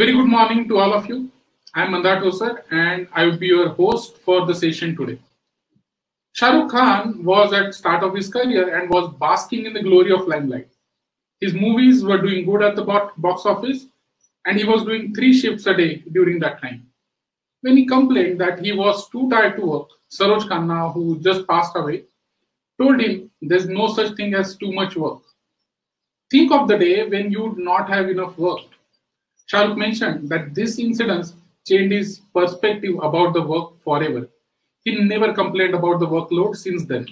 Very good morning to all of you. I'm Mandar Tosar and I will be your host for the session today. Shah Rukh Khan was at start of his career and was basking in the glory of limelight. His movies were doing good at the box office and he was doing 3 shifts a day during that time. When he complained that he was too tired to work, Saroj Khanna, who just passed away, told him there's no such thing as too much work. Think of the day when you would not have enough work. Shah Rukh mentioned that this incident changed his perspective about the work forever. He never complained about the workload since then.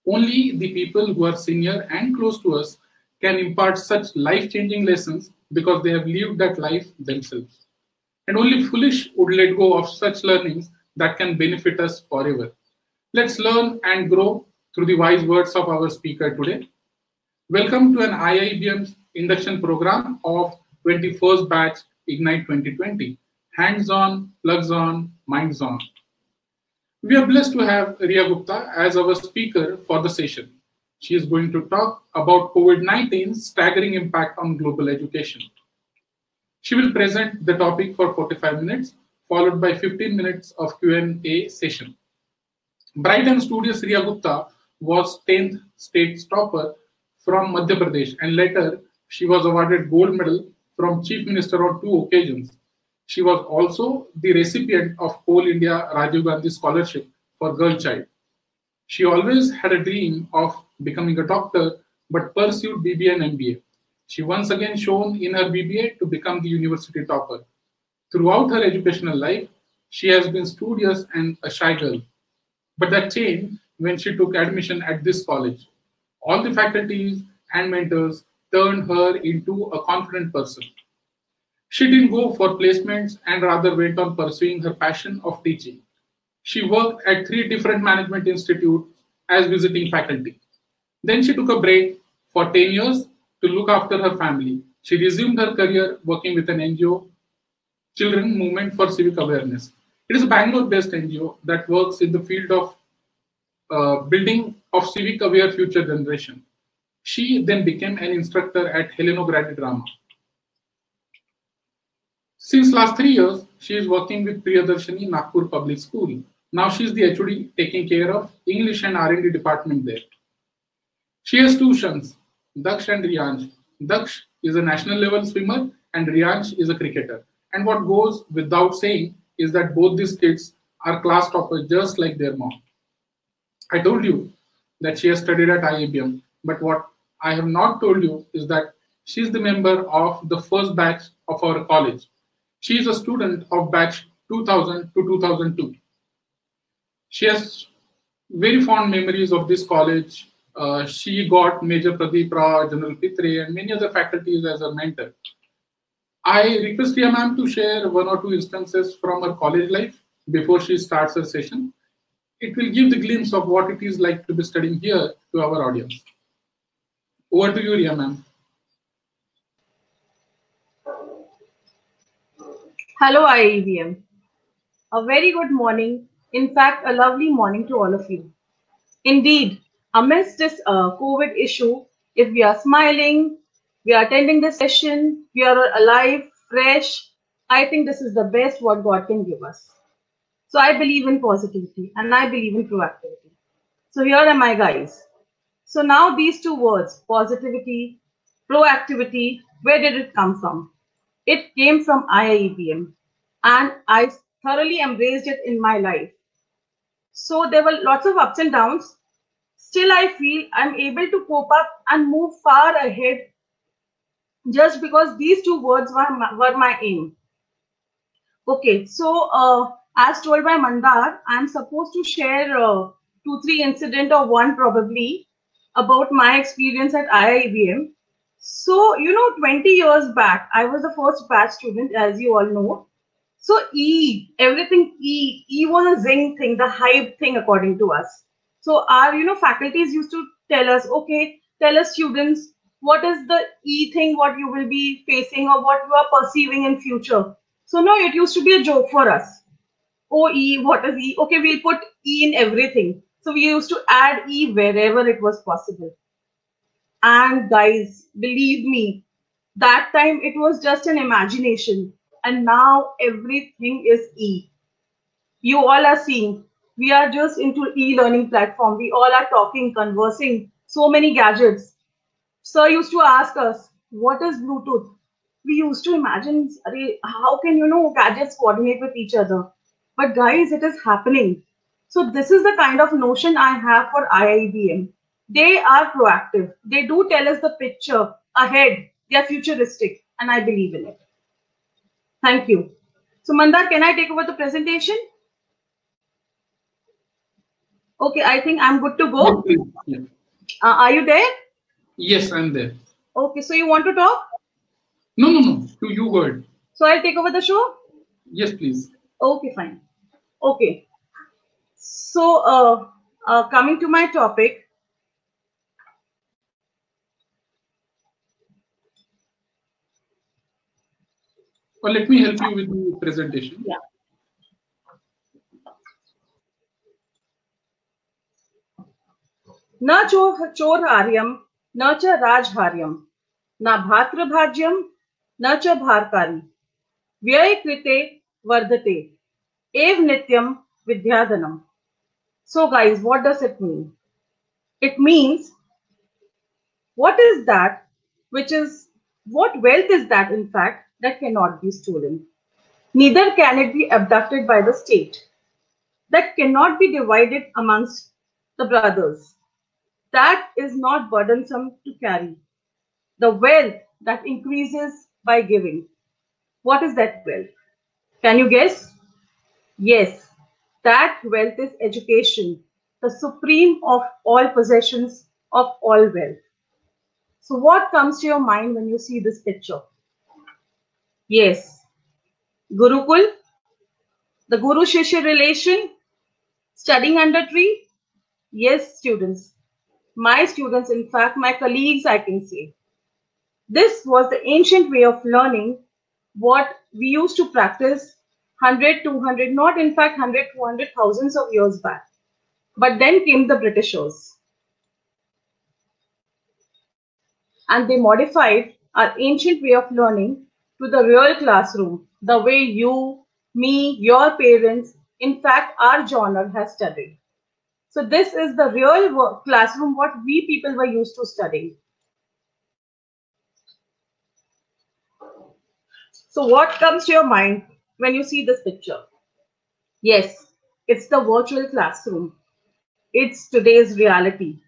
Only the people who are senior and close to us can impart such life-changing lessons because they have lived that life themselves. And only foolish would let go of such learnings that can benefit us forever. Let's learn and grow through the wise words of our speaker today. Welcome to an IIBM induction program of 21st batch Ignite 2020. Hands on, plugs on, minds on. We are blessed to have Riya Gupta as our speaker for the session. She is going to talk about COVID-19's staggering impact on global education. She will present the topic for 45 minutes, followed by 15 minutes of Q&A session. Bright and studious Riya Gupta was 10th state topper from Madhya Pradesh, and later she was awarded gold medal from Chief Minister on 2 occasions. She was also the recipient of Coal India Rajiv Gandhi Scholarship for Girl Child. She always had a dream of becoming a doctor, but pursued BBA and MBA. She once again shone in her BBA to become the university topper. Throughout her educational life, she has been studious and a shy girl. But that changed when she took admission at this college. All the faculties and mentors turned her into a confident person. She didn't go for placements and rather went on pursuing her passion of teaching. She worked at 3 different management institutes as visiting faculty. Then she took a break for 10 years to look after her family. She resumed her career working with an NGO, Children Movement for Civic Awareness. It is a Bangalore-based NGO that works in the field of building of civic aware future generation. She then became an instructor at Helenogrady Drama. Since last 3 years, she is working with Priyadarshini Nagpur Public School. Now she is the HOD taking care of English and R&D department there. She has 2 sons, Daksh and Riyansh. Daksh is a national level swimmer and Riyansh is a cricketer. And what goes without saying is that both these kids are class toppers just like their mom. I told you that she has studied at IIBM, but what I have not told you is that she is the member of the first batch of our college. She is a student of batch 2000 to 2002. She has very fond memories of this college. She got Major Pradeep Rao, General Pitre, and many other faculties as her mentor. I request Riya ma'am to share 1 or 2 instances from her college life before she starts her session. It will give the glimpse of what it is like to be studying here to our audience. Over to you, Riya ma'am. Hello, IIBM. A very good morning. In fact, a lovely morning to all of you. Indeed, amidst this COVID issue, if we are smiling, we are attending the session, we are alive, fresh, I think this is the best what God can give us. So I believe in positivity and I believe in proactivity. So here am I, guys. So now these 2 words, positivity, proactivity, where did it come from? It came from IIBM and I thoroughly embraced it in my life. So there were lots of ups and downs. Still, I feel I'm able to cope up and move far ahead just because these 2 words were my aim. Okay, so as told by Mandar, I'm supposed to share 2-3 incident or 1 probably about my experience at IIBM. So, 20 years back, I was the first batch student, as you all know. So everything E was a zing thing, the hype thing according to us. So our, faculties used to tell us, okay, tell us students, what is the E thing, what you will be facing or what you are perceiving in future. So no, it used to be a joke for us. Oh, E, what is E? Okay, we'll put E in everything. So we used to add E wherever it was possible. And guys, believe me, That time it was just an imagination, and now everything is E. You all are seeing, we are just into e-learning platform. We all are talking, conversing, so many gadgets. Sir used to ask us, what is Bluetooth? We used to imagine, "Arey, how can gadgets coordinate with each other? But guys, it is happening. So this is the kind of notion I have for IIBM. They are proactive. They do tell us the picture ahead. They are futuristic, and I believe in it. Thank you. So Mandar, can I take over the presentation? Okay, I think I'm good to Yes, go. please. Yeah. Are you there? Yes, I'm there. Okay, so you want to talk? No, no, no. You go ahead. So I'll take over the show? Yes, please. Okay, fine. Okay. So coming to my topic, Or let me help you with the presentation. yeah. न चोरहार्यम न च राजहार्यम न भातृभाज्यम न च भारकारी व्यय कृते वर्धते एव नित्यम विद्याधनम. So guys, what does it mean? It means, what is that what wealth is that, in fact, that cannot be stolen? Neither can it be abducted by the state, that cannot be divided amongst the brothers, that is not burdensome to carry. The wealth that increases by giving. What is that wealth? Can you guess? Yes, that wealth is education, the supreme of all possessions, of all wealth. So what comes to your mind when you see this picture? Yes, Gurukul, the Guru Shishya relation, studying under tree. Yes, students. My students, in fact, my colleagues, I can say. This was the ancient way of learning, what we used to practice 100, 200, not in fact 100, 200, thousands of years back. But then came the Britishers. And they modified our ancient way of learning to the real classroom, the way you, me, your parents, in fact, our genre has studied. So this is the real classroom, what we people were used to studying. So what comes to your mind when you see this picture? Yes, it's the virtual classroom. It's today's reality.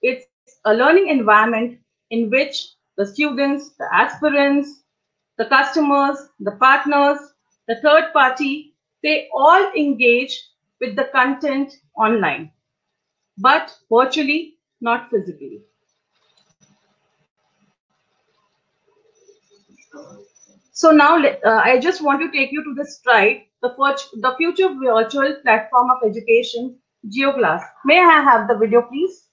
It's a learning environment in which the students, the aspirants, the customers, the partners, the third party, they all engage with the content online, but virtually, not physically. So now I just want to take you to the Stride, the future virtual platform of education, GeoClass. May I have the video, please?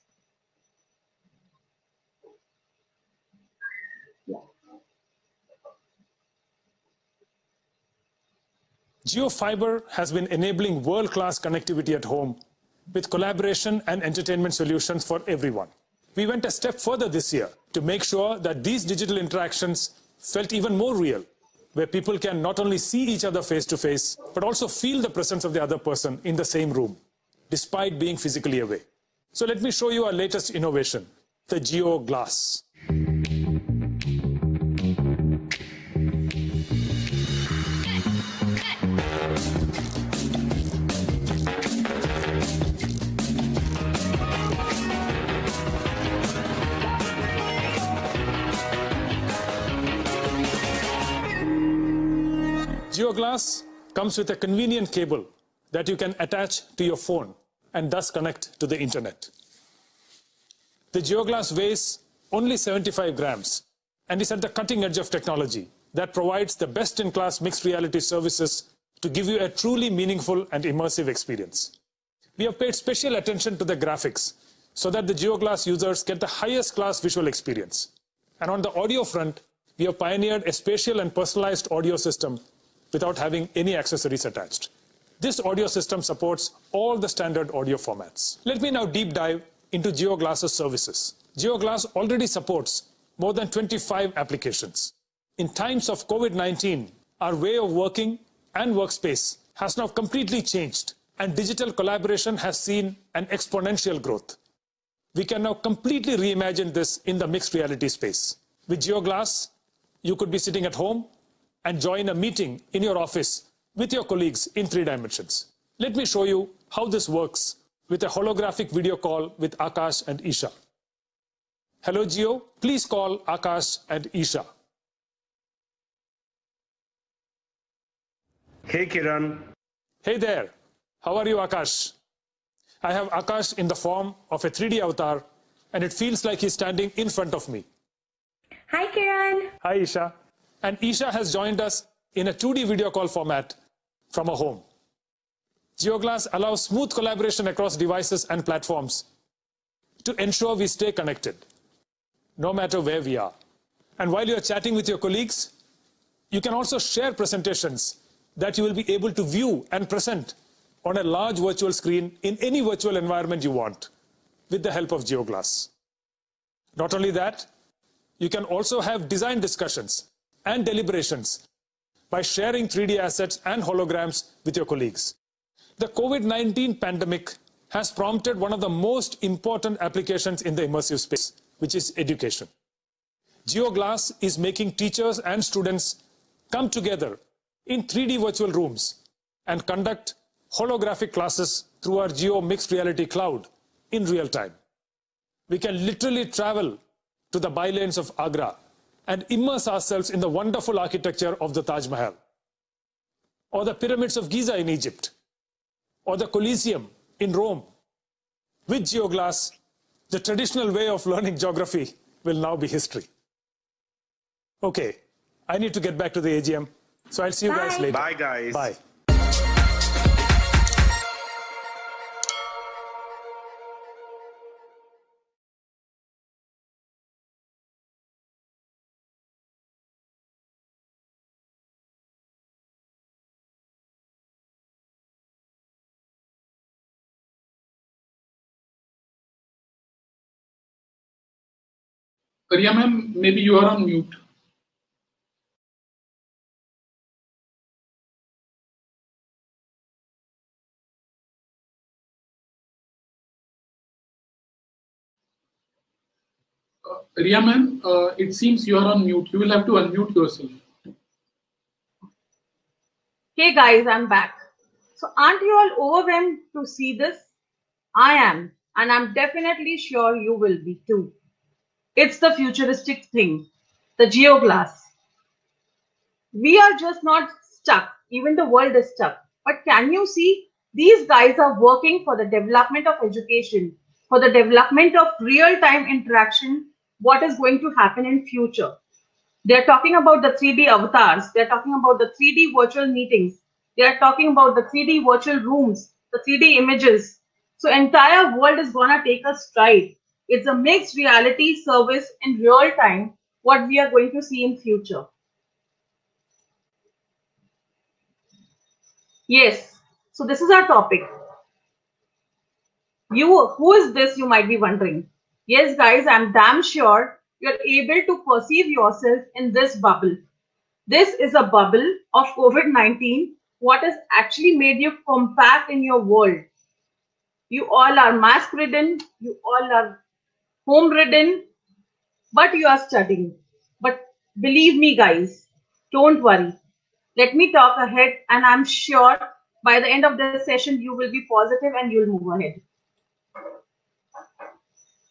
JioFiber has been enabling world-class connectivity at home with collaboration and entertainment solutions for everyone. We went a step further this year to make sure that these digital interactions felt even more real, where people can not only see each other face to face, but also feel the presence of the other person in the same room, despite being physically away. So let me show you our latest innovation, the Jio Glass. JioGlass comes with a convenient cable that you can attach to your phone and thus connect to the internet. The JioGlass weighs only 75 grams and is at the cutting edge of technology that provides the best-in-class mixed reality services to give you a truly meaningful and immersive experience. We have paid special attention to the graphics so that the JioGlass users get the highest class visual experience. And on the audio front, we have pioneered a spatial and personalized audio system without having any accessories attached. This audio system supports all the standard audio formats. Let me now deep dive into JioGlass's services. JioGlass already supports more than 25 applications. In times of COVID-19, our way of working and workspace has now completely changed, and digital collaboration has seen an exponential growth. We can now completely reimagine this in the mixed reality space. With GeoGlass, you could be sitting at home and join a meeting in your office with your colleagues in 3 dimensions. Let me show you how this works with a holographic video call with Akash and Isha. Hello, Geo. Please call Akash and Isha. Hey, Kiran. Hey there. How are you, Akash? I have Akash in the form of a 3D avatar, and it feels like he's standing in front of me. Hi, Kiran. Hi, Isha. And Isha has joined us in a 2D video call format from a home. GeoGlass allows smooth collaboration across devices and platforms to ensure we stay connected, no matter where we are. And while you're chatting with your colleagues, you can also share presentations that you will be able to view and present on a large virtual screen in any virtual environment you want with the help of GeoGlass. Not only that, you can also have design discussions and deliberations by sharing 3D assets and holograms with your colleagues. The COVID-19 pandemic has prompted one of the most important applications in the immersive space, which is education. GeoGlass is making teachers and students come together in 3D virtual rooms and conduct holographic classes through our Geo Mixed Reality Cloud in real time. We can literally travel to the bylanes of Agra and immerse ourselves in the wonderful architecture of the Taj Mahal, or the pyramids of Giza in Egypt, or the Colosseum in Rome. With GeoGlass, the traditional way of learning geography will now be history. Okay, I need to get back to the AGM, so I'll see you guys later. Bye, guys. Bye. Riya ma'am, maybe you are on mute. Riya ma'am, it seems you are on mute. You will have to unmute yourself. Hey guys, I'm back. So aren't you all overwhelmed to see this? I am, and I'm definitely sure you will be too. It's the futuristic thing, the GeoGlass. We are just not stuck. Even the world is stuck. But can you see? These guys are working for the development of education, for the development of real-time interaction, what is going to happen in future. They're talking about the 3D avatars. They're talking about the 3D virtual meetings. They're talking about the 3D virtual rooms, the 3D images. So entire world is gonna take a stride. It's a mixed reality service in real time, what we are going to see in future. Yes, so this is our topic. Who is this, you might be wondering. Yes, guys, I'm damn sure you're able to perceive yourself in this bubble. This is a bubble of COVID-19, what has actually made you compact in your world. You all are mask-ridden, you all are home-ridden, but you are studying. But believe me, guys, don't worry. Let me talk ahead, and I'm sure by the end of the session, you will be positive and you'll move ahead.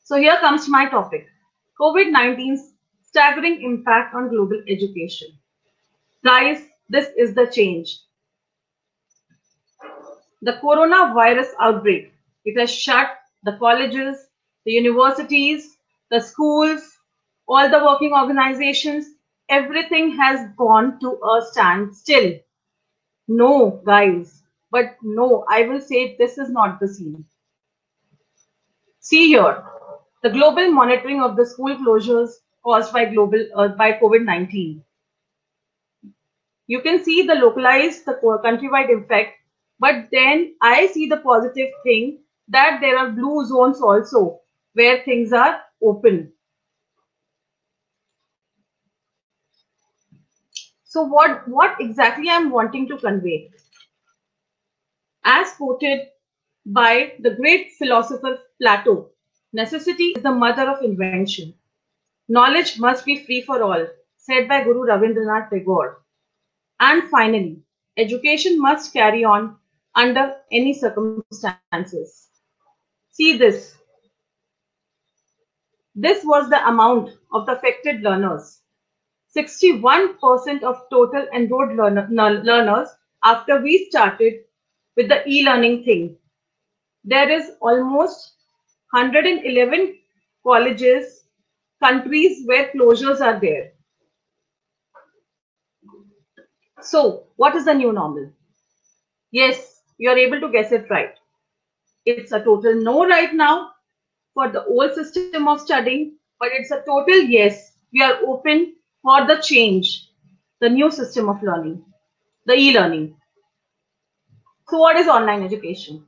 So here comes my topic, COVID-19's staggering impact on global education. Guys, this is the change. The coronavirus outbreak, it has shut the colleges, the universities, the schools, all the working organizations, everything has gone to a standstill. No, guys, but no, I will say this is not the scene. See here, the global monitoring of the school closures caused by COVID-19. You can see the localized, the countrywide effect, but then I see the positive thing that there are blue zones also where things are open. So what exactly I'm wanting to convey? As quoted by the great philosopher Plato, necessity is the mother of invention. Knowledge must be free for all, said by Guru Rabindranath Tagore. And finally, education must carry on under any circumstances. See this. This was the amount of the affected learners. 61% of total enrolled learners after we started with the e-learning thing. There is almost 111 colleges, countries where closures are there. So, what is the new normal? Yes, you are able to guess it right. It's a total no right now for the old system of studying, but it's a total yes. We are open for the change, the new system of learning, the e-learning. So, what is online education?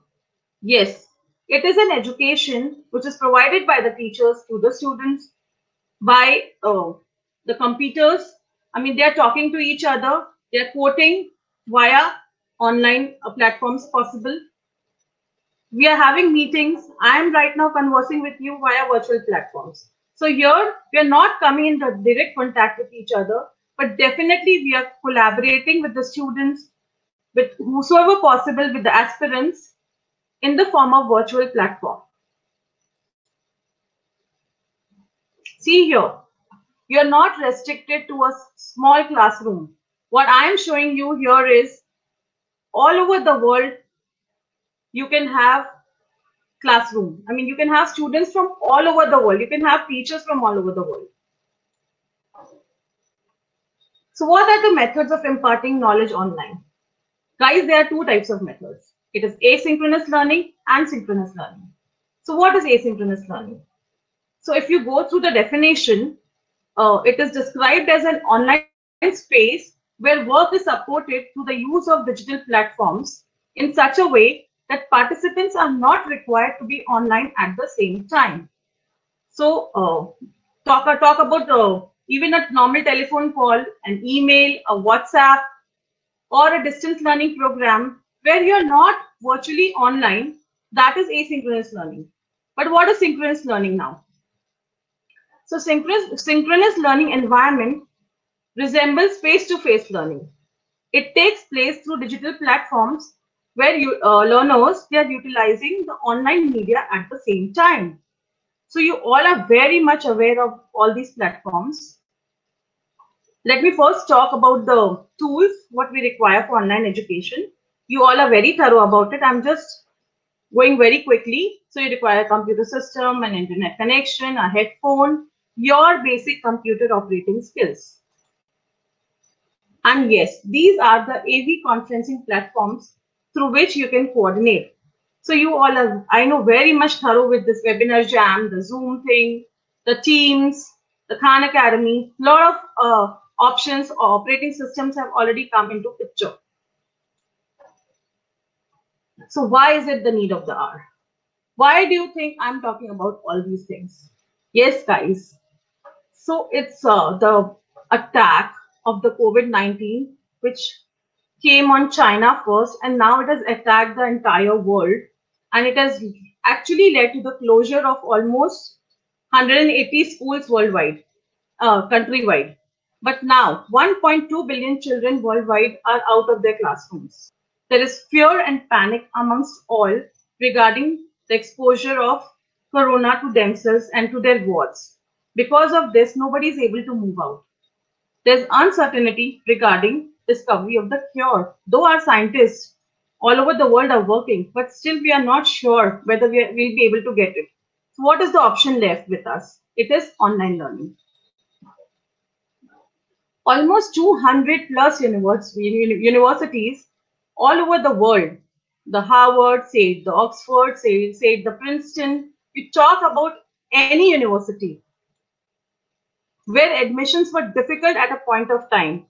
Yes, it is an education which is provided by the teachers to the students by the computers. I mean, they are talking to each other, they are quoting via online platforms possible. We are having meetings. I am right now conversing with you via virtual platforms. So here we are not coming in the direct contact with each other, but definitely we are collaborating with the students, with whosoever possible, with the aspirants in the form of virtual platform. See here, you are not restricted to a small classroom. What I am showing you here is all over the world, you can have classroom. I mean, you can have students from all over the world. You can have teachers from all over the world. So what are the methods of imparting knowledge online? Guys, there are two types of methods. It is asynchronous learning and synchronous learning. So what is asynchronous learning? So if you go through the definition, it is described as an online space where work is supported through the use of digital platforms in such a way that participants are not required to be online at the same time. So talk about even a normal telephone call, an email, a WhatsApp, or a distance learning program where you're not virtually online. That is asynchronous learning. But what is synchronous learning now? So synchronous learning environment resembles face-to-face learning. It takes place through digital platforms where learners, they are utilizing the online media at the same time. So you all are very much aware of all these platforms. Let me first talk about the tools, what we require for online education. You all are very thorough about it. I'm just going very quickly. So you require a computer system, an internet connection, a headphone, your basic computer operating skills. And yes, these are the AV conferencing platforms through which you can coordinate. So you all are, I know, very much thorough with this webinar jam, the Zoom thing, the Teams, the Khan Academy. A lot of options or operating systems have already come into picture. So why is it the need of the hour? Why do you think I'm talking about all these things? Yes, guys. So it's the attack of the COVID-19, which came on China first, and now it has attacked the entire world. And it has actually led to the closure of almost 180 schools worldwide, countrywide. But now 1.2 billion children worldwide are out of their classrooms. There is fear and panic amongst all regarding the exposure of corona to themselves and to their wards. Because of this, nobody is able to move out. There's uncertainty regarding discovery of the cure. Though our scientists all over the world are working, but still we are not sure whether we'll be able to get it. So what is the option left with us? It is online learning. Almost 200 plus universities all over the world, the Harvard, say the Oxford, say the Princeton, you talk about any university where admissions were difficult at a point of time.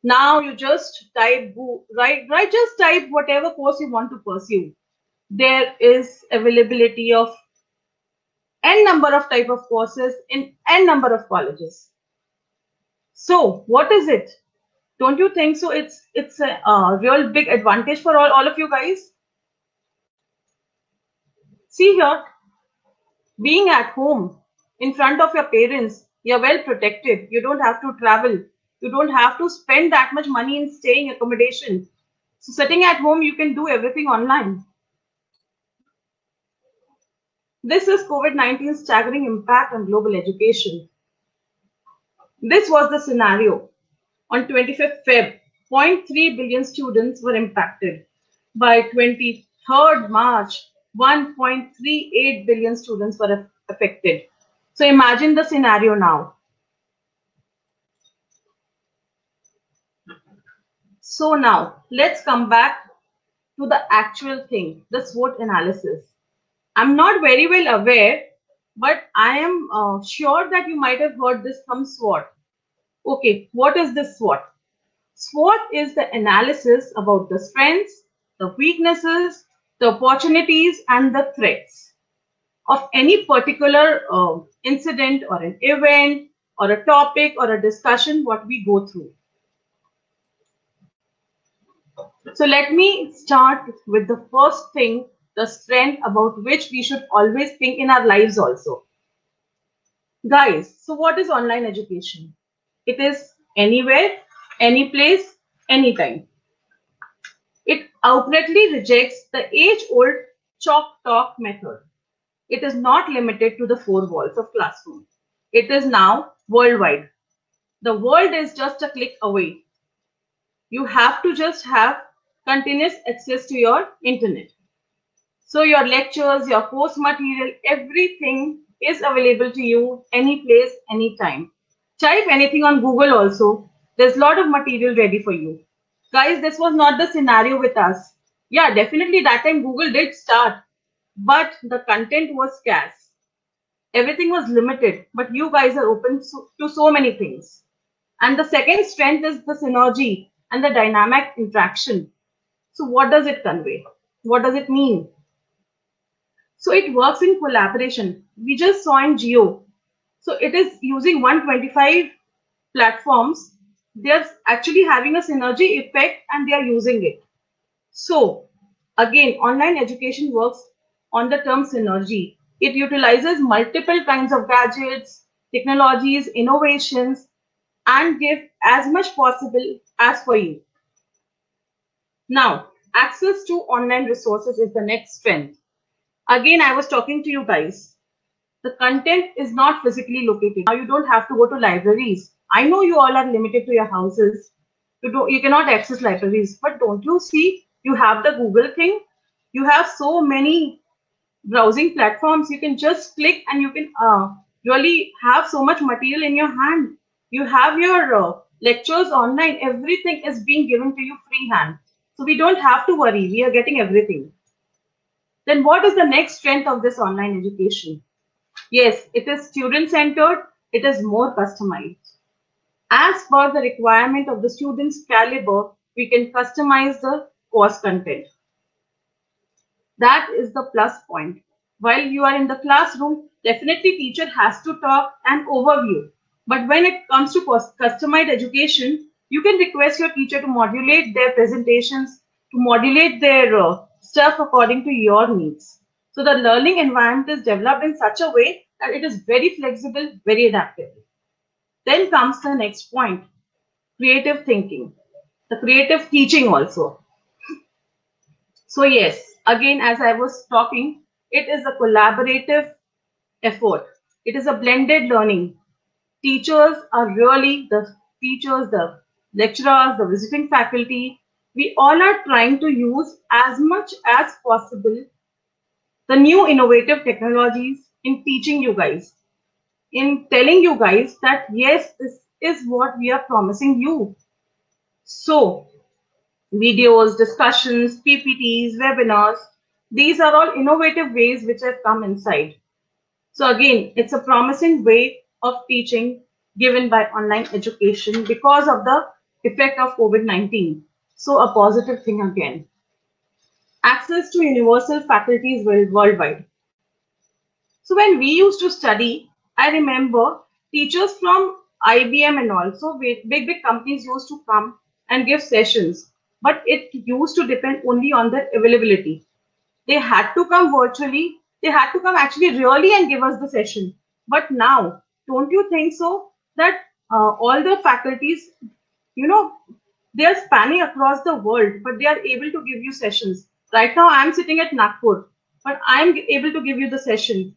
Now you just type, just type whatever course you want to pursue. There is availability of n number of type of courses in n number of colleges. So what is it Don't you think so? It's a real big advantage for all of you guys. See here, being at home in front of your parents, you're well protected. You don't have to travel. You don't have to spend that much money in staying accommodation. So sitting at home, you can do everything online. This is COVID-19's staggering impact on global education. This was the scenario. On 25th Feb, 0.3 billion students were impacted. By 23rd March, 1.38 billion students were affected. So imagine the scenario now. So now let's come back to the actual thing, the SWOT analysis. I'm not very well aware, but I am sure that you might have heard this term SWOT. Okay, what is this SWOT? SWOT is the analysis about the strengths, the weaknesses, the opportunities, and the threats of any particular incident or an event or a topic or a discussion what we go through. So let me start with the first thing, the strength about which we should always think in our lives also. Guys, so what is online education? It is anywhere, any place, anytime. It outrightly rejects the age-old chalk talk method. It is not limited to the four walls of classroom. It is now worldwide. The world is just a click away. You have to just have continuous access to your internet. So your lectures, your course material, everything is available to you any place, anytime. Type anything on Google also. There's a lot of material ready for you. Guys, this was not the scenario with us. Yeah, definitely that time Google did start, but the content was scarce. Everything was limited, but you guys are open to so many things. And the second strength is the synergy and the dynamic interaction. So what does it convey? What does it mean? So it works in collaboration. We just saw in Geo. So it is using 125 platforms. They're actually having a synergy effect and they are using it. So again, online education works on the term synergy. It utilizes multiple kinds of gadgets, technologies, innovations, and give as much possible as for you. Now, access to online resources is the next strength. Again, I was talking to you guys. The content is not physically located. Now you don't have to go to libraries. I know you all are limited to your houses. You cannot access libraries, but don't you see you have the Google thing? You have so many browsing platforms. You can just click and you can really have so much material in your hand. You have your lectures online. Everything is being given to you freehand. So we don't have to worry. We are getting everything. Then what is the next strength of this online education? Yes, it is student-centered. It is more customized. As per the requirement of the student's caliber, we can customize the course content. That is the plus point. While you are in the classroom, definitely teacher has to talk an overview. But when it comes to customized education, you can request your teacher to modulate their presentations, to modulate their stuff according to your needs. So the learning environment is developed in such a way that it is very flexible, very adaptable. Then comes the next point, creative thinking, the creative teaching also. So yes, again, as I was talking, it is a collaborative effort. It is a blended learning. Teachers are really the teachers, the lecturers, the visiting faculty. We all are trying to use as much as possible the new innovative technologies in teaching you guys, in telling you guys that yes, this is what we are promising you. So videos, discussions, PPTs, webinars, these are all innovative ways which have come inside. So again, it's a promising way of teaching given by online education because of the effect of COVID-19. So a positive thing again. Access to universal faculties worldwide. So when we used to study, I remember teachers from IBM and also big companies used to come and give sessions, but it used to depend only on their availability. They had to come virtually, they had to come actually really and give us the session. But now, don't you think so that all the faculties, you know, they are spanning across the world, but they are able to give you sessions. Right now, I'm sitting at Nagpur, but I'm able to give you the session.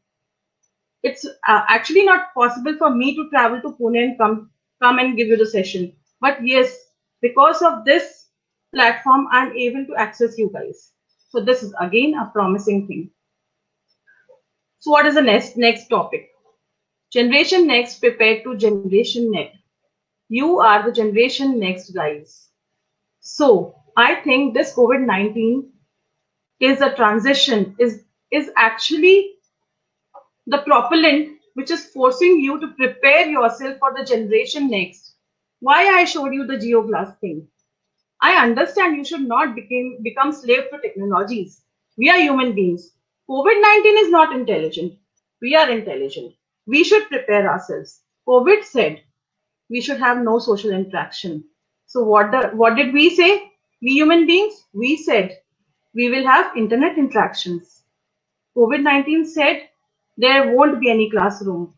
It's actually not possible for me to travel to Pune and come and give you the session. But yes, because of this platform, I'm able to access you guys. So this is again a promising thing. So what is the next topic? Generation Next prepared to Generation Net. You are the Generation Next, guys. So I think this COVID-19 is a transition, is actually the propellant which is forcing you to prepare yourself for the generation next. Why I showed you the GeoGlass thing. I understand you should not become slave to technologies. We are human beings. COVID-19 is not intelligent. We are intelligent. We should prepare ourselves. COVID said we should have no social interaction. So what did we say? We human beings, we said we will have internet interactions. COVID-19 said there won't be any classroom.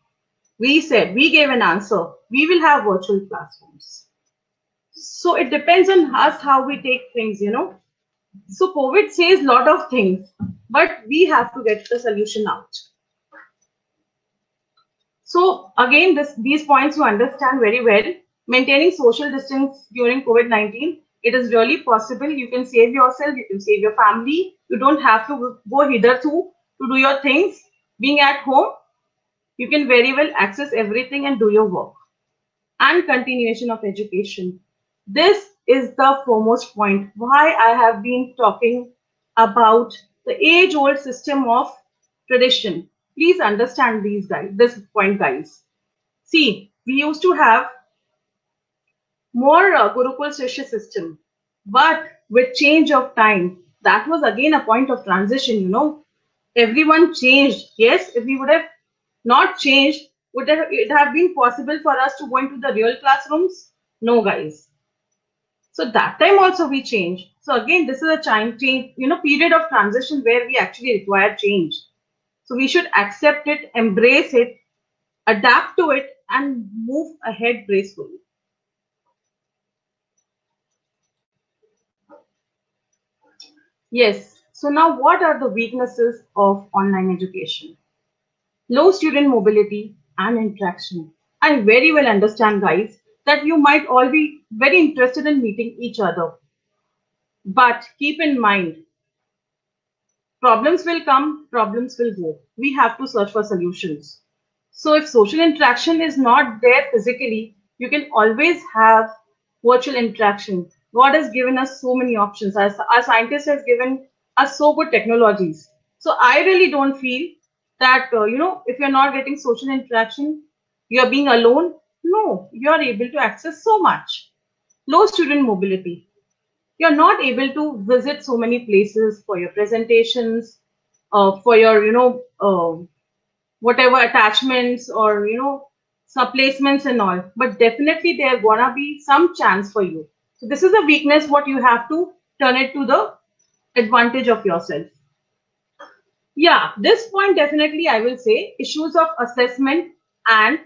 We said, we gave an answer. We will have virtual classrooms. So it depends on us how we take things, you know. So COVID says a lot of things, but we have to get the solution out. So again, these points you understand very well. Maintaining social distance during COVID-19, it is really possible. You can save yourself, you can save your family. You don't have to go hitherto to do your things. Being at home, you can very well access everything and do your work. And continuation of education. This is the foremost point why I have been talking about the age-old system of tradition. Please understand this point, guys. See, we used to have more Gurukul Shishya system, but with change of time, that was again a point of transition, you know. Everyone changed. Yes, if we would have not changed, would it have been possible for us to go into the real classrooms? No, guys. So that time also we changed. So again, this is a change, period of transition where we actually require change. So we should accept it, embrace it, adapt to it, and move ahead gracefully. Yes. So now what are the weaknesses of online education? Low student mobility and interaction. I very well understand, guys, that you might all be very interested in meeting each other. But keep in mind, problems will come, problems will go. We have to search for solutions. So if social interaction is not there physically, you can always have virtual interaction. God has given us so many options. Our scientists has given us so good technologies. So I really don't feel that, if you're not getting social interaction, you're being alone. No, you're able to access so much. Low student mobility. You're not able to visit so many places for your presentations, for your, whatever attachments or, some placements and all. But definitely there gonna be some chance for you. So this is a weakness what you have to turn it to the advantage of yourself. Yeah, this point definitely I will say issues of assessment and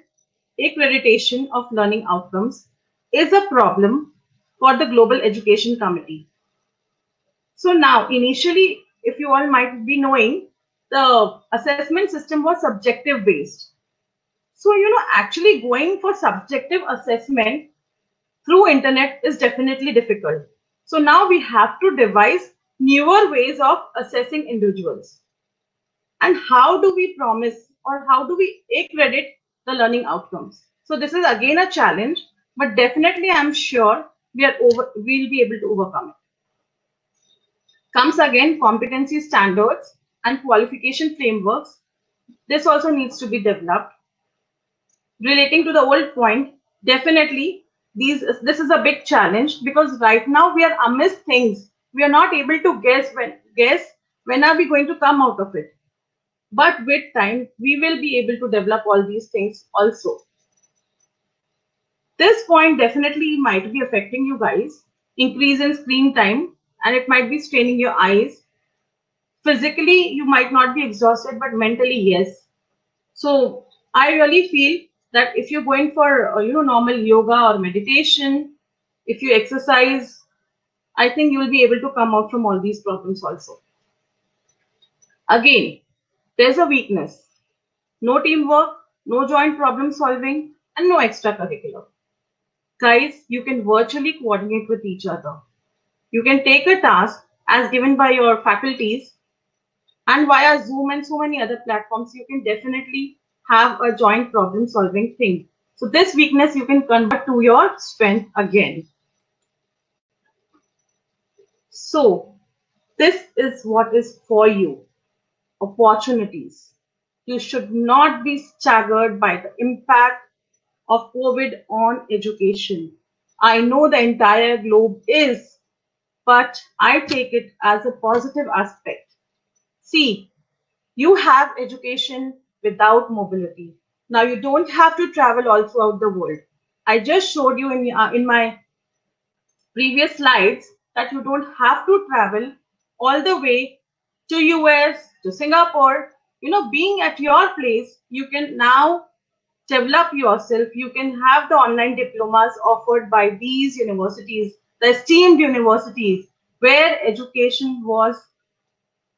accreditation of learning outcomes is a problem for the Global Education Committee. So now initially, if you all might be knowing, the assessment system was subjective based. So, actually going for subjective assessment through internet is definitely difficult. So now we have to devise newer ways of assessing individuals. And how do we promise or how do we accredit the learning outcomes? So this is again a challenge, but definitely I'm sure we'll be able to overcome it. Comes again competency standards and qualification frameworks. This also needs to be developed. Relating to the old point, definitely this is a big challenge because right now we are amidst things. We are not able to guess when are we going to come out of it. But with time, we will be able to develop all these things also. This point definitely might be affecting you guys. increase in screen time, and it might be straining your eyes. Physically, you might not be exhausted, but mentally, yes. So I really feel that if you're going for normal yoga or meditation, if you exercise, I think you will be able to come out from all these problems also. Again, there's a weakness. No teamwork, no joint problem solving, and no extracurricular. Guys, you can virtually coordinate with each other. You can take a task as given by your faculties, and via Zoom and so many other platforms, you can definitely have a joint problem solving thing. So this weakness you can convert to your strength again. So this is what is for you. Opportunities. You should not be staggered by the impact of COVID on education. I know the entire globe is, but I take it as a positive aspect. See, you have education without mobility. Now you don't have to travel all throughout the world. I just showed you in my previous slides that you don't have to travel all the way to US, to Singapore. Being at your place, you can now develop yourself. You can have the online diplomas offered by these universities, the esteemed universities, where education was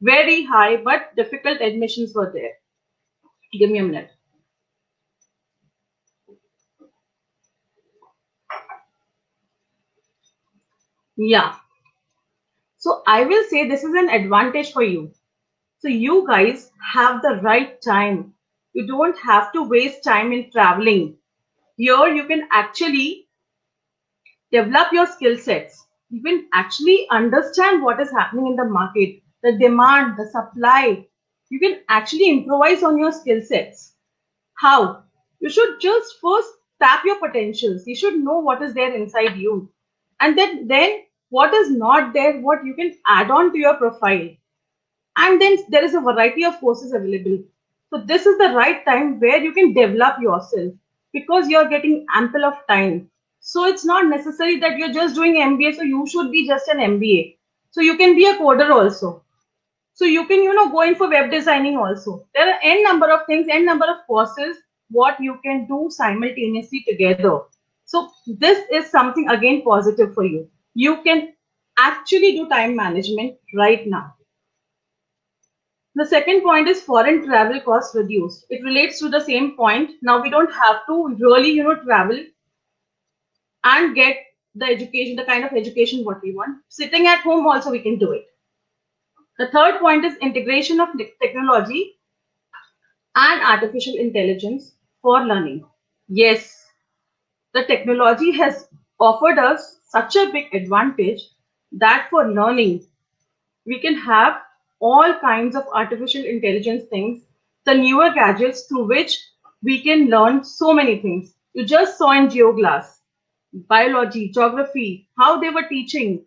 very high, but difficult admissions were there. Give me a minute. Yeah. So I will say this is an advantage for you. So you guys have the right time. You don't have to waste time in traveling. Here you can actually develop your skill sets. You can actually understand what is happening in the market, the demand, the supply. You can actually improvise on your skill sets. How? You should just first tap your potentials. You should know what is there inside you. And then what is not there, what you can add on to your profile. And then there is a variety of courses available. So this is the right time where you can develop yourself because you're getting ample of time. So it's not necessary that you're just doing MBA, so you should be just an MBA. So you can be a coder also. So you can, go in for web designing also. There are n number of things, n number of courses, what you can do simultaneously together. So this is something again positive for you. You can actually do time management right now. The second point is foreign travel costs reduced. It relates to the same point. Now we don't have to really, travel and get the education, the kind of education what we want. Sitting at home also we can do it. The third point is integration of technology and artificial intelligence for learning. Yes, the technology has offered us such a big advantage that for learning, we can have all kinds of artificial intelligence things, the newer gadgets through which we can learn so many things. You just saw in GeoGlass, biology, geography, how they were teaching.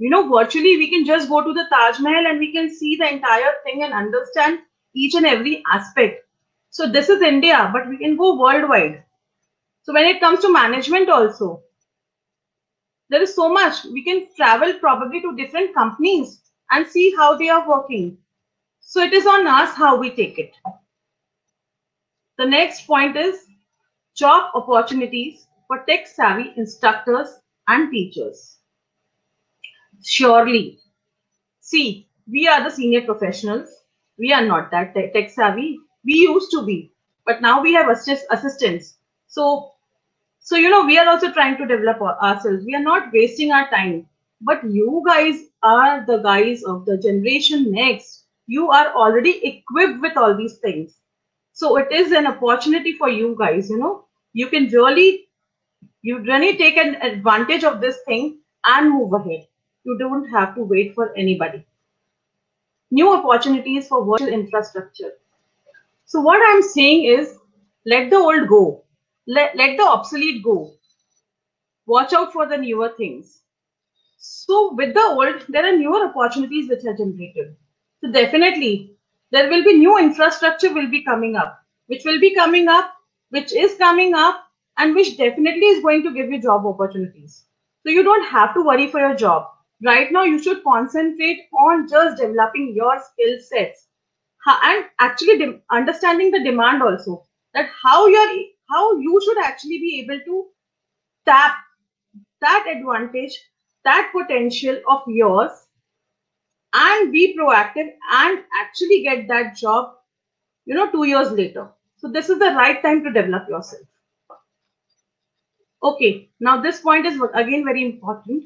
Virtually we can just go to the Taj Mahal and we can see the entire thing and understand each and every aspect. So this is India, but we can go worldwide. So when it comes to management also, there is so much. We can travel probably to different companies and see how they are working. So it is on us how we take it. The next point is job opportunities for tech-savvy instructors and teachers. Surely. See, we are the senior professionals. We are not that tech-savvy. We used to be, but now we have assistants. So we are also trying to develop ourselves. We are not wasting our time. But you guys are the guys of the generation next. You are already equipped with all these things. So it is an opportunity for you guys, You can really take an advantage of this thing and move ahead. You don't have to wait for anybody. New opportunities for virtual infrastructure. So what I'm saying is, let the old go. Let the obsolete go. Watch out for the newer things. So with the old, there are newer opportunities which are generated. So definitely, there will be new infrastructure will be coming up, which is coming up, and which definitely is going to give you job opportunities. So you don't have to worry for your job. Right now, you should concentrate on just developing your skill sets and actually understanding the demand also, that how you should actually be able to tap that advantage, that potential of yours, and be proactive and actually get that job, 2 years later. So this is the right time to develop yourself. Okay, now this point is again very important.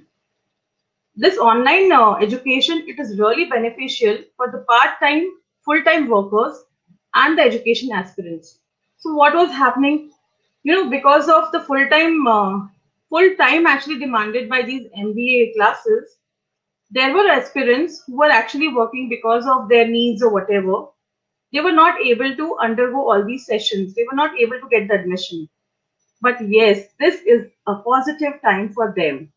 This online education, it is really beneficial for the part-time, full-time workers and the education aspirants. So what was happening? Because of the full-time actually demanded by these MBA classes, there were aspirants who were actually working because of their needs or whatever. They were not able to undergo all these sessions. They were not able to get the admission. But yes, this is a positive time for them.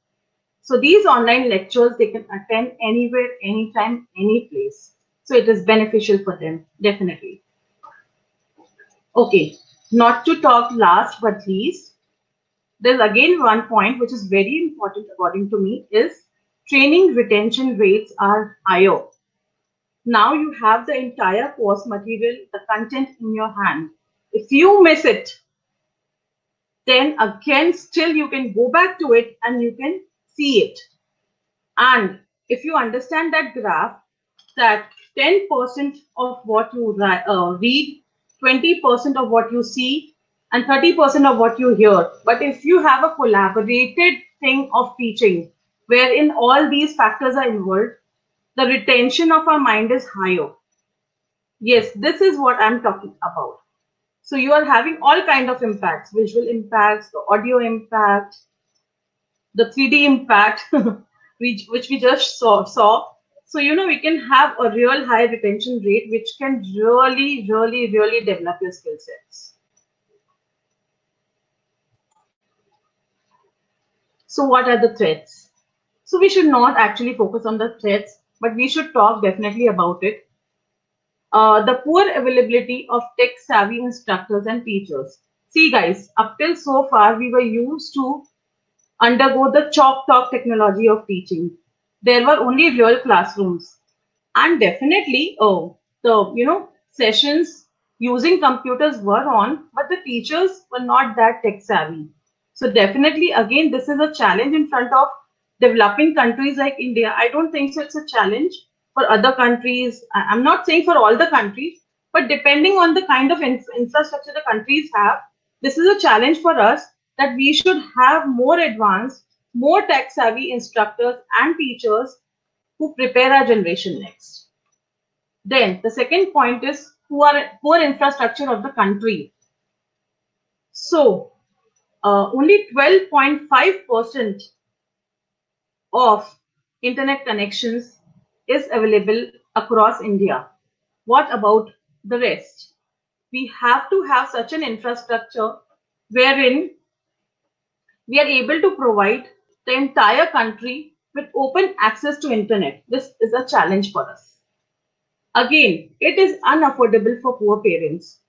So these online lectures, they can attend anywhere, anytime, any place. So it is beneficial for them, definitely. Okay, not to talk last but least, there's again one point which is very important according to me is training retention rates are higher. Now you have the entire course material, the content in your hand. If you miss it, then again, still you can go back to it and you can see it. And if you understand that graph, that 10% of what you read, 20% of what you see, and 30% of what you hear. But if you have a collaborated thing of teaching, wherein all these factors are involved, the retention of our mind is higher. Yes, this is what I'm talking about. So you are having all kind of impacts, visual impacts, the audio impact, the 3D impact, which we just saw. So, we can have a real high retention rate, which can really, really, really develop your skill sets. So what are the threats? So we should not actually focus on the threats, but we should talk definitely about it. The poor availability of tech-savvy instructors and teachers. See guys, up till so far, we were used to undergo the chalk talk technology of teaching. There were only real classrooms. And definitely, the sessions using computers were on, but the teachers were not that tech-savvy. So definitely, again, this is a challenge in front of developing countries like India. I don't think so it's a challenge for other countries. I'm not saying for all the countries, but depending on the kind of infrastructure the countries have, this is a challenge for us that we should have more advanced, more tech-savvy instructors and teachers who prepare our generation next. Then the second point is poor infrastructure of the country. So only 12.5% of internet connections is available across India. What about the rest? We have to have such an infrastructure wherein we are able to provide the entire country with open access to internet. This is a challenge for us. Again, it is unaffordable for poor parents.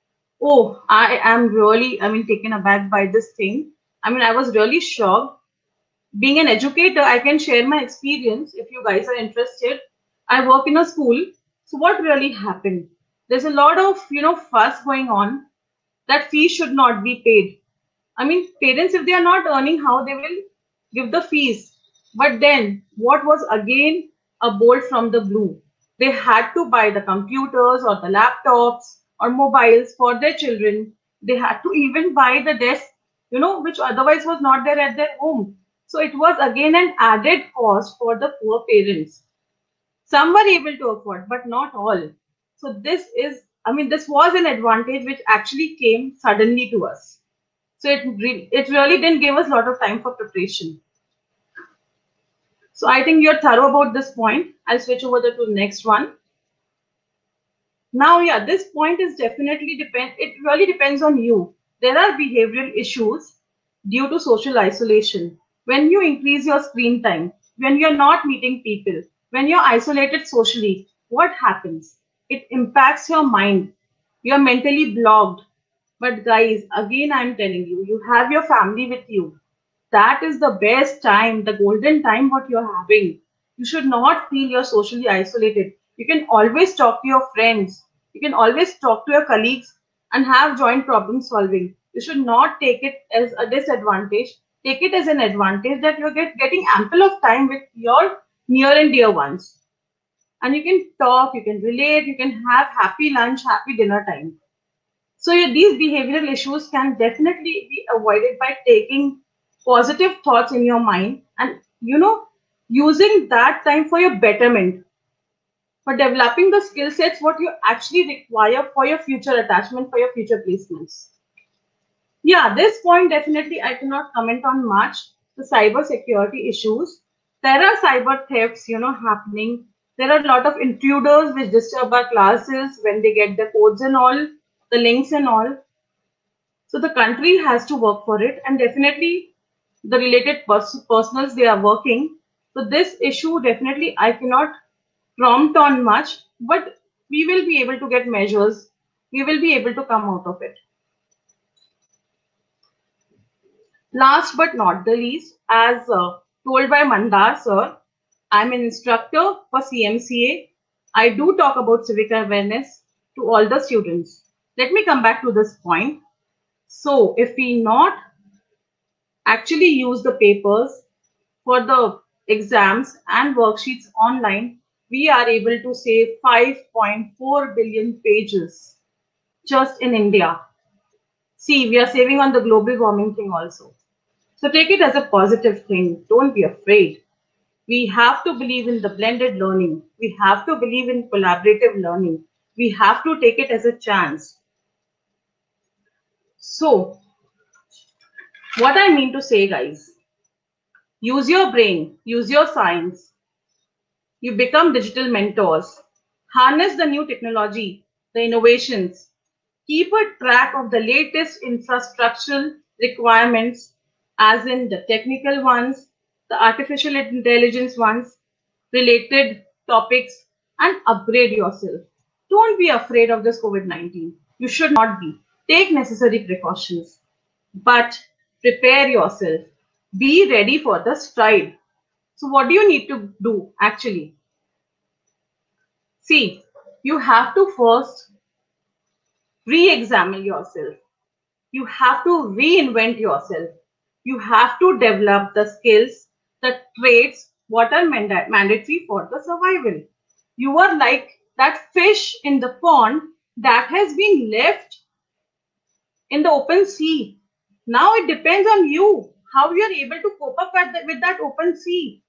Oh, I am really, taken aback by this thing. I was really shocked. Being an educator, I can share my experience if you guys are interested. I work in a school. So what really happened? There's a lot of, fuss going on that fees should not be paid. Parents, if they are not earning, how they will give the fees? But then, what was again a bolt from the blue? They had to buy the computers or the laptops or mobiles for their children. They had to even buy the desk, which otherwise was not there at their home. So it was again an added cost for the poor parents. Some were able to afford, but not all. So this was an advantage which actually came suddenly to us. So it really didn't give us a lot of time for preparation. So I think you're thorough about this point. I'll switch over to the next one. Now, yeah, this point is definitely it really depends on you. There are behavioral issues due to social isolation. When you increase your screen time, when you're not meeting people, when you're isolated socially, what happens? It impacts your mind. You're mentally blocked. But guys, again, I'm telling you, you have your family with you. That is the best time, the golden time what you're having. You should not feel you're socially isolated. You can always talk to your friends. You can always talk to your colleagues and have joint problem solving. You should not take it as a disadvantage. Take it as an advantage that you're getting ample of time with your near and dear ones. And you can talk, you can relate, you can have happy lunch, happy dinner time. So these behavioral issues can definitely be avoided by taking positive thoughts in your mind and using that time for your betterment, for developing the skill sets what you actually require for your future attachment, for your future placements. Yeah, this point definitely I cannot comment on much. The cyber security issues. There are cyber thefts, happening. There are a lot of intruders which disturb our classes when they get the codes and all, the links and all. So the country has to work for it, and definitely the related personals they are working. So this issue definitely I cannot prompt on much, but we will be able to get measures. We will be able to come out of it. Last but not the least, as told by Mandar sir, I'm an instructor for CMCA. I do talk about civic awareness to all the students. Let me come back to this point. So if we not actually use the papers for the exams and worksheets online, we are able to save 5.4 billion pages just in India. See, we are saving on the global warming thing also. So take it as a positive thing. Don't be afraid. We have to believe in the blended learning. We have to believe in collaborative learning. We have to take it as a chance. So, what I mean to say, guys, use your brain, use your science. You become digital mentors. Harness the new technology, the innovations. Keep a track of the latest infrastructural requirements, as in the technical ones, the artificial intelligence ones, related topics, and upgrade yourself. Don't be afraid of this COVID-19. You should not be. Take necessary precautions, but prepare yourself. Be ready for the stride. So what do you need to do actually? See, you have to first re-examine yourself. You have to reinvent yourself. You have to develop the skills, the traits, what are mandatory for the survival. You are like that fish in the pond that has been left in the open sea. Now it depends on you how you are able to cope up with that open sea.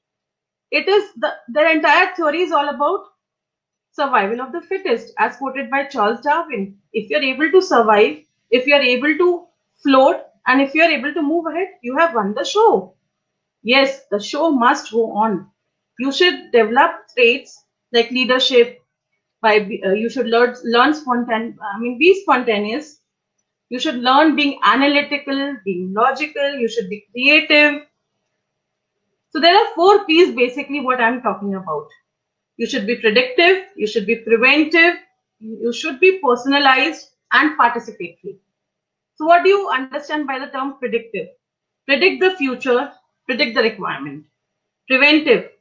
It is the entire theory is all about survival of the fittest, as quoted by Charles Darwin. If you're able to survive, if you're able to float, and if you're able to move ahead, you have won the show. Yes, the show must go on. You should develop traits like leadership. You should learn be spontaneous. You should learn being analytical, being logical. You should be creative. So there are 4 P's basically what I'm talking about. You should be predictive, you should be preventive, you should be personalized and participatory. So what do you understand by the term predictive? Predict the future, predict the requirement. Preventive,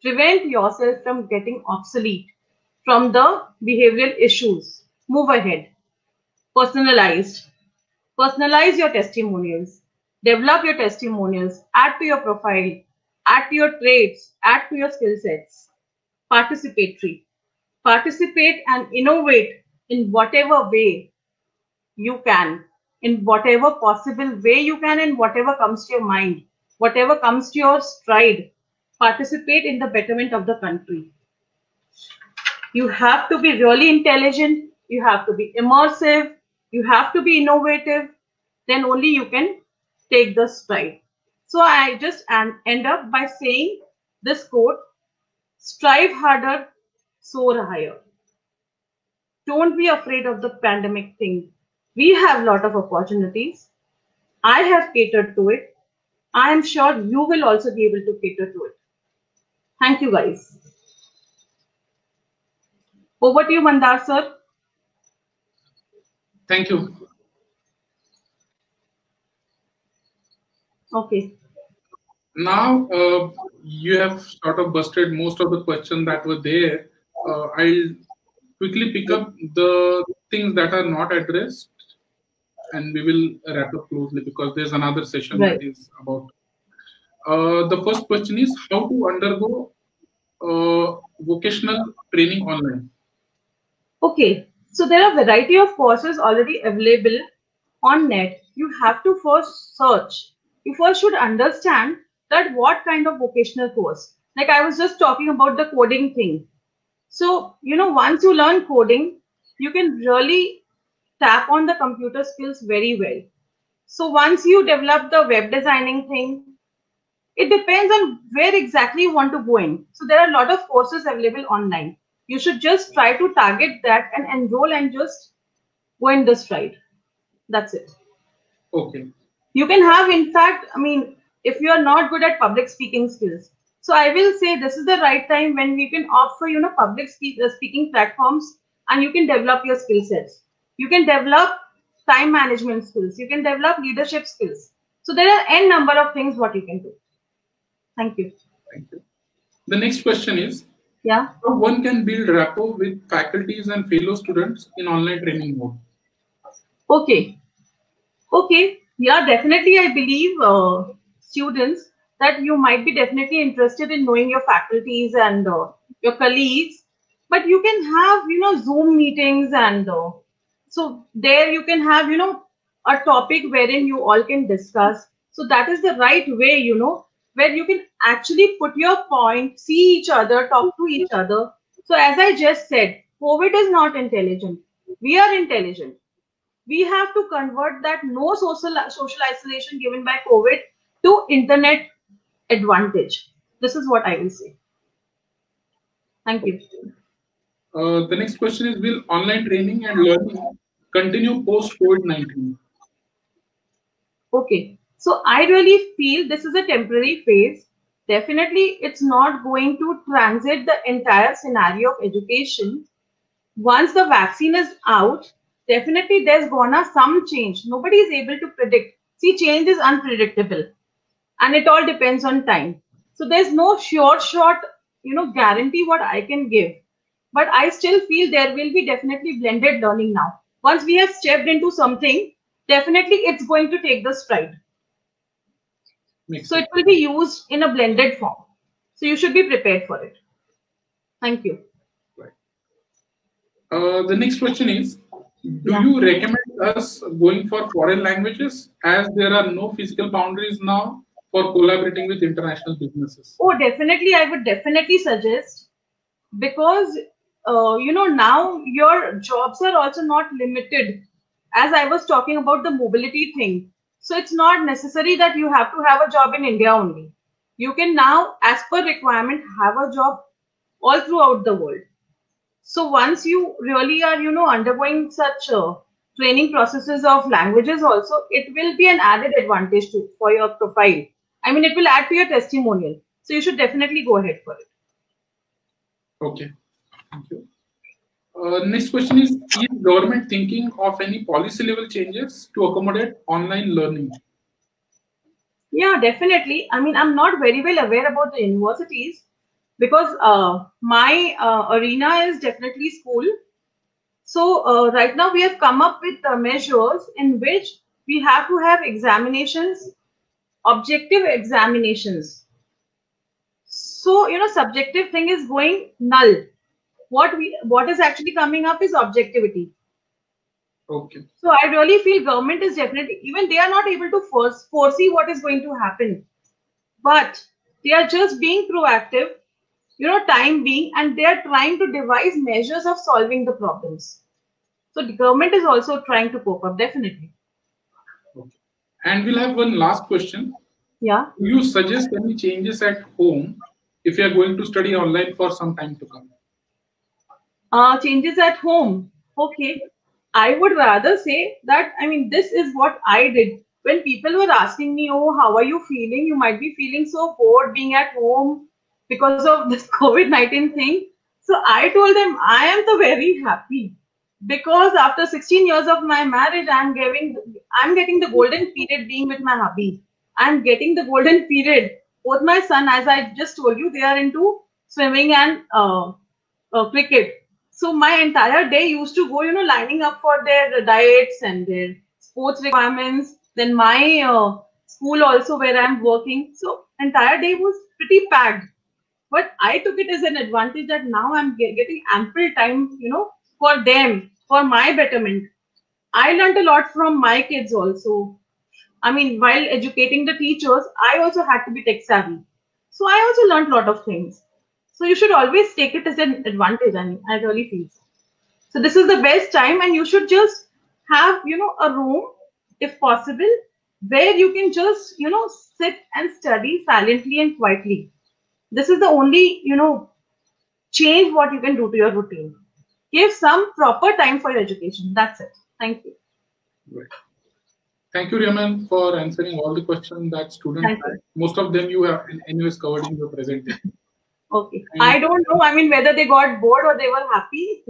prevent yourself from getting obsolete, from the behavioral issues. Move ahead. Personalized, personalize your testimonials. Develop your testimonials, add to your profile, add to your traits, add to your skill sets. Participatory. Participate and innovate in whatever way you can, in whatever possible way you can, and whatever comes to your mind, whatever comes to your stride. Participate in the betterment of the country. You have to be really intelligent, you have to be immersive, you have to be innovative, then only you can take the stride. So I just end up by saying this quote: strive harder, soar higher. Don't be afraid of the pandemic thing. We have a lot of opportunities. I have catered to it. I am sure you will also be able to cater to it. Thank you, guys. Over to you, Mandar sir. Thank you. Okay. Now you have sort of busted most of the questions that were there. I'll quickly pick up the things that are not addressed, and we will wrap up closely because there's another session that Right. is about. The first question is how to undergo vocational training online. Okay, so there are a variety of courses already available on net. You have to first search. You first should understand that what kind of vocational course. Like I was just talking about the coding thing. So, once you learn coding, you can really tap on the computer skills very well. So once you develop the web designing thing, it depends on where exactly you want to go in. So there are a lot of courses available online. You should just try to target that and enroll and just go in this ride. That's it. Okay. You can have, in fact, if you are not good at public speaking skills, so I will say this is the right time when we can opt for, public speaking platforms, and you can develop your skill sets. You can develop time management skills. You can develop leadership skills. So there are n number of things what you can do. Thank you. Thank you. The next question is Yeah. how one can build rapport with faculties and fellow students in online training mode. Okay. Okay. Yeah, definitely. I believe students that you might be definitely interested in knowing your faculties and your colleagues, but you can have, Zoom meetings and so there you can have, a topic wherein you all can discuss. So that is the right way, where you can actually put your point, see each other, talk to each other. So as I just said, COVID is not intelligent. We are intelligent. We have to convert that no social isolation given by COVID to internet advantage. This is what I will say. Thank you. The next question is will online training and learning continue post COVID-19? Okay. So I really feel this is a temporary phase. Definitely, it's not going to transit the entire scenario of education. Once the vaccine is out, definitely there's gonna some change. Nobody is able to predict. See, change is unpredictable and it all depends on time. So there's no sure shot, guarantee what I can give. But I still feel there will be definitely blended learning now. Once we have stepped into something, definitely it's going to take the stride. So it will be used in a blended form. So you should be prepared for it. Thank you. Right. The next question is, do you recommend us going for foreign languages as there are no physical boundaries now for collaborating with international businesses? Oh, definitely. I would definitely suggest because, now your jobs are also not limited. As I was talking about the mobility thing. So it's not necessary that you have to have a job in India only. You can now, as per requirement, have a job all throughout the world. So once you really are, undergoing such training processes of languages also, it will be an added advantage for your profile. I mean, it will add to your testimonial. So you should definitely go ahead for it. Okay. Thank you. Next question is government thinking of any policy level changes to accommodate online learning? Yeah, definitely. I mean, I'm not very well aware about the universities because my arena is definitely school. So right now we have come up with measures in which we have to have examinations, objective examinations. So, subjective thing is going null. What is actually coming up is objectivity. Okay. So I really feel government is definitely, even they are not able to foresee what is going to happen, but they are just being proactive, time being, and they are trying to devise measures of solving the problems. So the government is also trying to cope up, definitely. Okay. And we'll have one last question. Yeah. Do you suggest any changes at home if you are going to study online for some time to come? Changes at home. Okay. I would rather say that, I mean, this is what I did. When people were asking me, oh, how are you feeling? You might be feeling so bored being at home because of this COVID-19 thing. So I told them, I am the very happy because after 16 years of my marriage, I'm getting the golden period being with my hubby. I'm getting the golden period both my son, as I just told you, they are into swimming and cricket. So my entire day used to go, lining up for their diets and their sports requirements. Then my school also where I'm working. So entire day was pretty packed. But I took it as an advantage that now I'm getting ample time, for them, for my betterment. I learned a lot from my kids also. I mean, while educating the teachers, I also had to be tech savvy. So I also learned a lot of things. So you should always take it as an advantage. I mean, I really feel so. So this is the best time, and you should just have, a room, if possible, where you can just, sit and study silently and quietly. This is the only, change what you can do to your routine. Give some proper time for your education. That's it. Thank you. Right. Thank you, Raman, for answering all the questions that students Thank you. had. Most of them you have anyways covered in your presentation. Okay. And I don't know. I mean, whether they got bored or they were happy.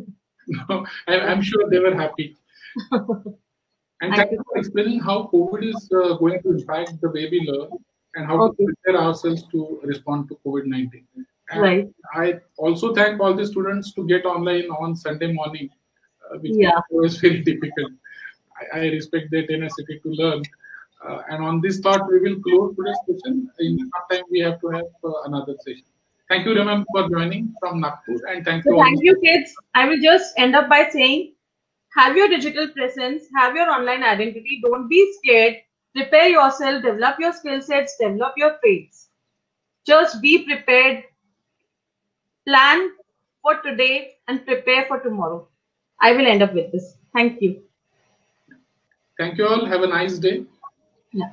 no, I'm sure they were happy. And thank you for explaining how COVID is going to impact the way we learn and how to prepare ourselves to respond to COVID-19. And Right. I also thank all the students to get online on Sunday morning, which Yeah. was very difficult. I respect their tenacity to learn. And on this thought, we will close today's session. In some time, we have to have another session. Thank you, Raman, for joining from Nagpur. And thank you So all. thank you, kids. I will just end up by saying, have your digital presence, have your online identity. Don't be scared. Prepare yourself, develop your skill sets, develop your traits. Just be prepared. Plan for today and prepare for tomorrow. I will end up with this. Thank you. Thank you all. Have a nice day. Yeah.